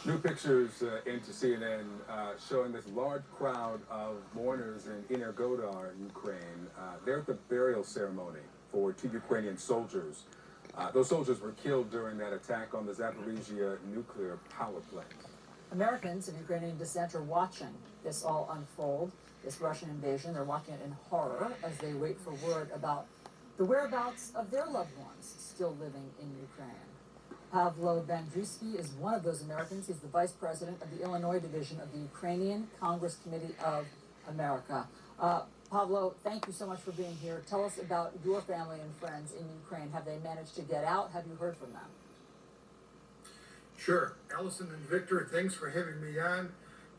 New pictures into CNN showing this large crowd of mourners in Energodar, Ukraine. They're at the burial ceremony for two Ukrainian soldiers. Those soldiers were killed during that attack on the Zaporizhia nuclear power plant. Americans of Ukrainian descent are watching this all unfold, this Russian invasion. They're watching it in horror as they wait for word about the whereabouts of their loved ones still living in Ukraine. Pavlo Bandrysky is one of those Americans. He's the vice president of the Illinois division of the Ukrainian Congress Committee of America. Pavlo, thank you so much for being here. Tell us about your family and friends in Ukraine. Have they managed to get out? Have you heard from them? Sure. Allison and Victor, thanks for having me on.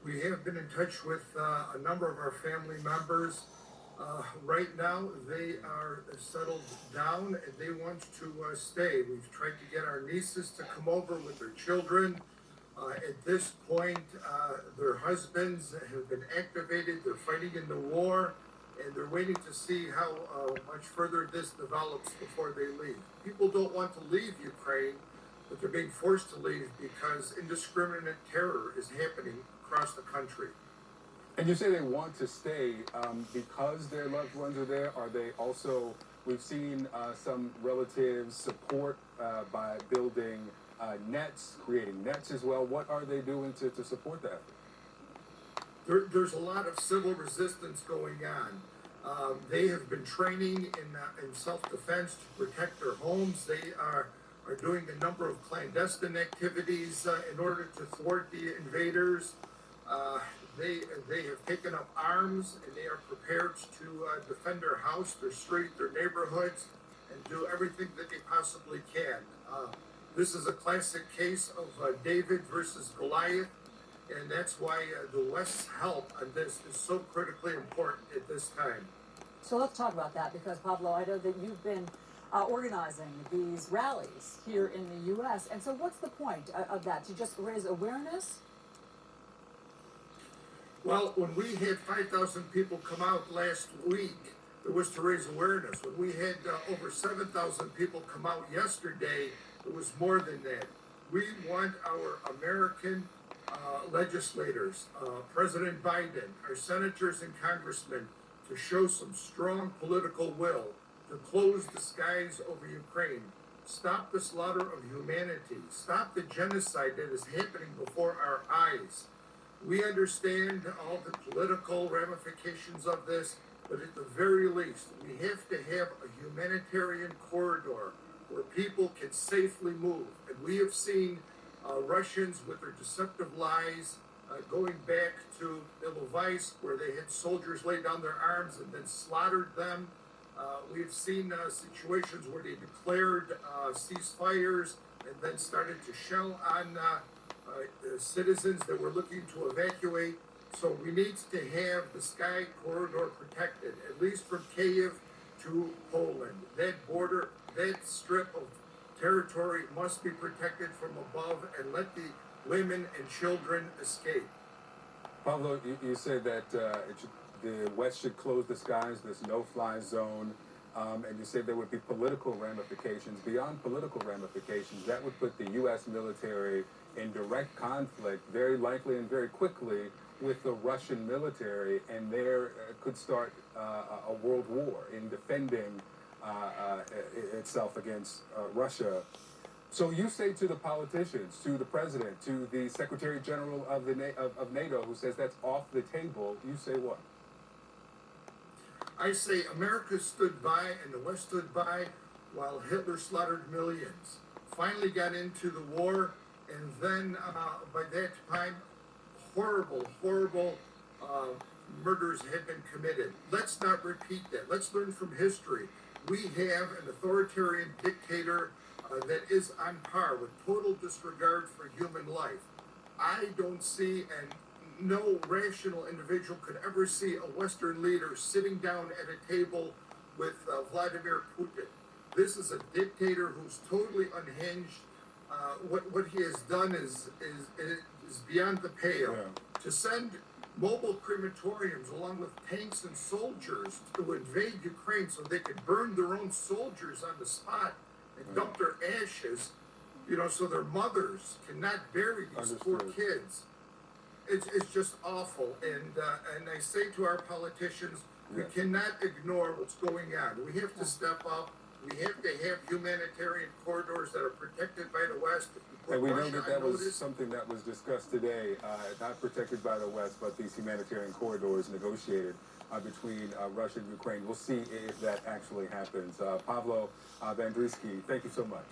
We have been in touch with a number of our family members. Right now, they are settled down and they want to stay. We've tried to get our nieces to come over with their children. At this point, their husbands have been activated. They're fighting in the war, and they're waiting to see how much further this develops before they leave. People don't want to leave Ukraine, but they're being forced to leave because indiscriminate terror is happening across the country. And you say they want to stay because their loved ones are there. Are they also, we've seen some relatives support by building nets, creating nets as well. What are they doing to support that? There's a lot of civil resistance going on. They have been training in self-defense to protect their homes. They are doing a number of clandestine activities in order to thwart the invaders. They have taken up arms and they are prepared to defend their house, their street, their neighborhoods, and do everything that they possibly can. This is a classic case of David versus Goliath, and that's why the West's help on this is so critically important at this time. So let's talk about that because, Pablo, I know that you've been organizing these rallies here in the U.S. And so what's the point of that? To just raise awareness? Well, when we had 5,000 people come out last week, it was to raise awareness. When we had over 7,000 people come out yesterday, it was more than that. We want our American legislators, President Biden, our senators and congressmen, to show some strong political will to close the skies over Ukraine, stop the slaughter of humanity, stop the genocide that is happening before our eyes. We understand all the political ramifications of this, but at the very least, we have to have a humanitarian corridor where people can safely move. And we have seen Russians with their deceptive lies going back to Ilovaisk, where they had soldiers lay down their arms and then slaughtered them. We've seen situations where they declared ceasefires and then started to shell on citizens that were looking to evacuate. So we need to have the sky corridor protected, at least from Kyiv to Poland. That border, that strip of territory must be protected from above and let the women and children escape. Pablo, you said that the West should close the skies, this no-fly zone, and you said there would be political ramifications. Beyond political ramifications, that would put the U.S. military in direct conflict, very likely and very quickly, with the Russian military, and there could start a world war in defending itself against Russia. So you say to the politicians, to the president, to the Secretary General of of NATO, who says that's off the table, you say what? I say America stood by and the West stood by while Hitler slaughtered millions. Finally got into the war, and then by that time, horrible murders had been committed. Let's not repeat that. Let's learn from history. We have an authoritarian dictator that is on par with total disregard for human life. I don't see, and no rational individual could ever see a Western leader sitting down at a table with Vladimir Putin. This is a dictator who's totally unhinged. What he has done is beyond the pale. Yeah. To send mobile crematoriums along with tanks and soldiers to invade Ukraine so they could burn their own soldiers on the spot and dump their ashes. You know, so their mothers cannot bury these poor Understood. kids. It's just awful. And I say to our politicians, we Yes. cannot ignore what's going on. We have to step up. We have to have humanitarian corridors that are protected by the West. If we put And we know Russia that on that was notice, something that was discussed today, not protected by the West, but these humanitarian corridors negotiated between Russia and Ukraine. We'll see if that actually happens. Pavlo Vandriski, thank you so much.